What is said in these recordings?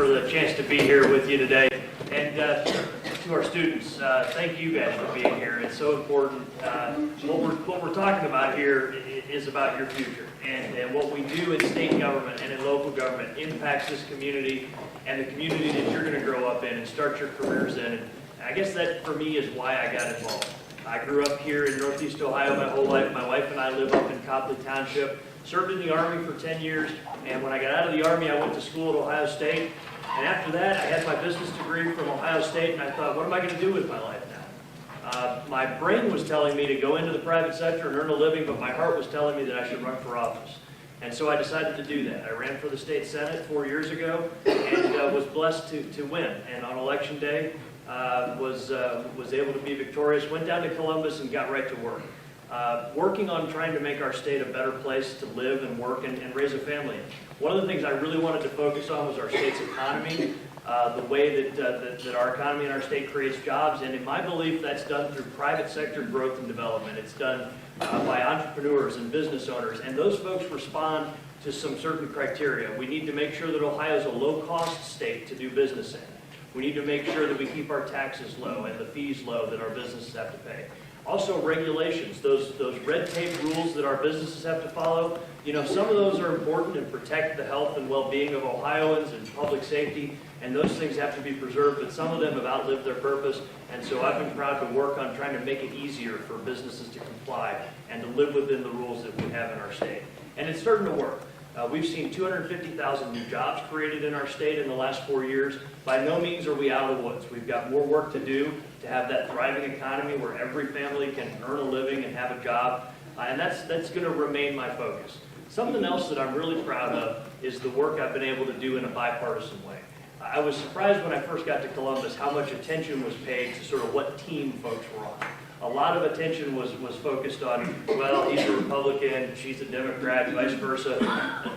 for the chance to be here with you today. And to our students, thank you guys for being here. It's so important. What we're talking about here is about your future. And what we do in state government and in local government impacts this community and the community that you're going to grow up in and start your careers in. And I guess that, for me, is why I got involved. I grew up here in Northeast Ohio my whole life. My wife and I live up in Copley Township. Served in the Army for 10 years, and when I got out of the Army, I went to school at Ohio State. And after that, I had my business degree from Ohio State, and I thought, what am I going to do with my life now? My brain was telling me to go into the private sector and earn a living, but my heart was telling me that I should run for office. And so I decided to do that. I ran for the state senate 4 years ago, and was blessed to win. And on election day, was able to be victorious. Went down to Columbus and got right to work. Working on trying to make our state a better place to live and work and raise a family. One of the things I really wanted to focus on was our state's economy, the way that our economy and our state creates jobs, and in my belief that's done through private sector growth and development. It's done by entrepreneurs and business owners, and those folks respond to some certain criteria. We need to make sure that Ohio is a low-cost state to do business in. We need to make sure that we keep our taxes low and the fees low that our businesses have to pay. Also, regulations, those red tape rules that our businesses have to follow, you know, some of those are important and protect the health and well-being of Ohioans and public safety, and those things have to be preserved, but some of them have outlived their purpose, and so I've been proud to work on trying to make it easier for businesses to comply and to live within the rules that we have in our state. And it's starting to work. We've seen 250,000 new jobs created in our state in the last 4 years. By no means are we out of the woods. We've got more work to do to have that thriving economy where every family can earn a living and have a job, and that's going to remain my focus. Something else that I'm really proud of is the work I've been able to do in a bipartisan way. I was surprised when I first got to Columbus how much attention was paid to sort of what team folks were on. A lot of attention was focused on, well, he's a Republican, she's a Democrat, vice versa.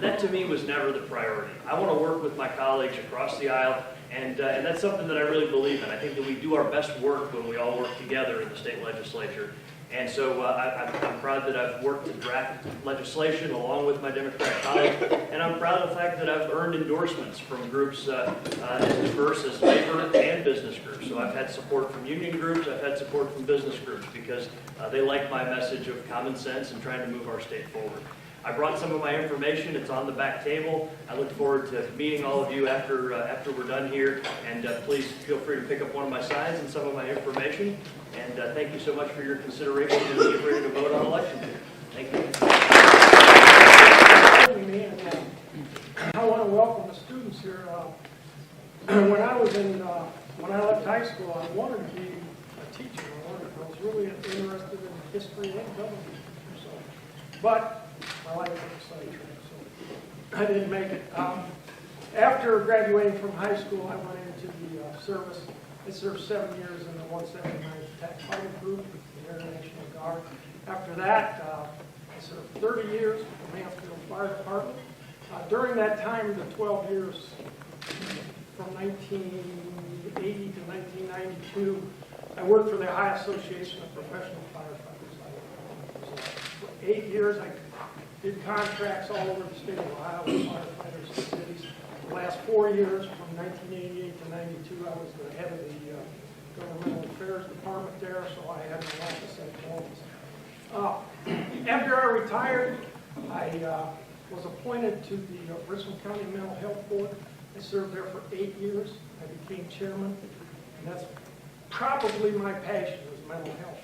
That to me was never the priority. I want to work with my colleagues across the aisle, and that's something that I really believe in. I think that we do our best work when we all work together in the state legislature. And so I'm proud that I've worked to draft legislation along with my Democrat colleagues, and I'm proud of the fact that I've earned endorsements from groups as diverse as labor and business groups. So I've had support from union groups, I've had support from business groups because they like my message of common sense and trying to move our state forward. I brought some of my information. It's on the back table. I look forward to meeting all of you after we're done here. And please feel free to pick up one of my signs and some of my information. And thank you so much for your consideration as we get ready to vote on election day. Thank you. I want to welcome the students here. When I left high school, I wanted to be a teacher. I was really interested in history and government. But my life was sidetracked, so I didn't make it. After graduating from high school, I went into the service. I served 7 years in the 179th Attack Fighting Group, the International Guard. After that, I served 30 years with the Mansfield Fire Department. During that time, the 12 years from 1980 to 1992, I worked for the Ohio Association of Professional Firefighters. For 8 years, I did contracts all over the state of Ohio with firefighters and cities. The last 4 years, from 1988 to 92, I was the head of the Governmental Affairs Department there, so I had an office at Columbus. After I retired, I was appointed to the Rittman County Mental Health Board. I served there for 8 years. I became chairman, and that's probably my passion, is mental health.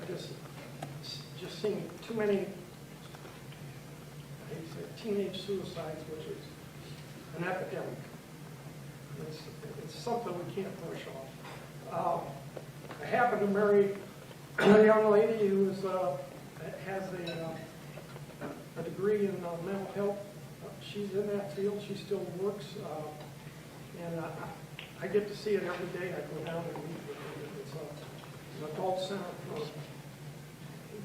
I just seen too many teenage suicides, which is an epidemic. It's something we can't brush off. I happened to marry a young lady who has a degree in mental health. She's in that field. She still works, and I get to see it every day. I go down and meet with her. It's an adult center for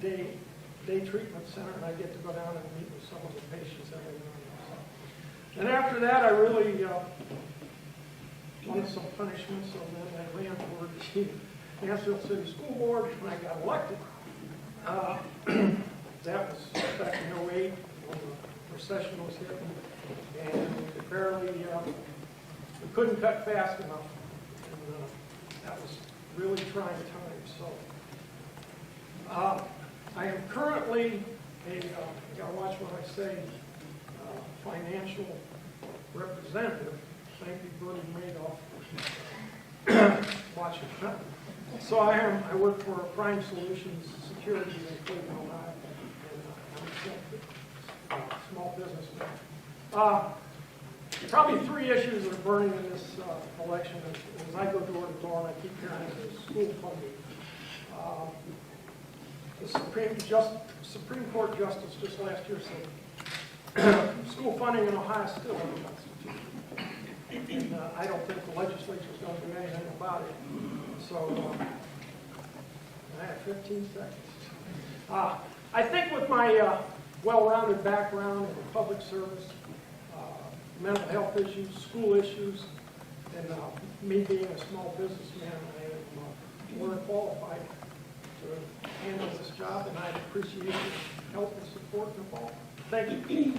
day treatment center, and I get to go down and meet with some of the patients every morning. And after that, I really wanted some punishment, so then I ran for the Mansfield City School Board, and I got elected. That was back in 08 when the recession was hitting, and we barely, we couldn't cut fast enough. And that was really trying times. So I am currently a, gotta watch what I say, financial representative. Thank you, Bernie Madoff. Watch it. So I work for Prime Solutions Securities in Cleveland, Ohio, and I'm a small businessman. Probably three issues that are burning in this election as I go door to door and I keep hearing is school funding. The Supreme Court Justice just last year said school funding in Ohio is still unconstitutional. And I don't think the legislature is going to do anything about it. So I have 15 seconds. I think with my well-rounded background in public service, mental health issues, school issues, and me being a small businessman, I am more qualified to handle this job, and I appreciate your help and support and all. Thank you.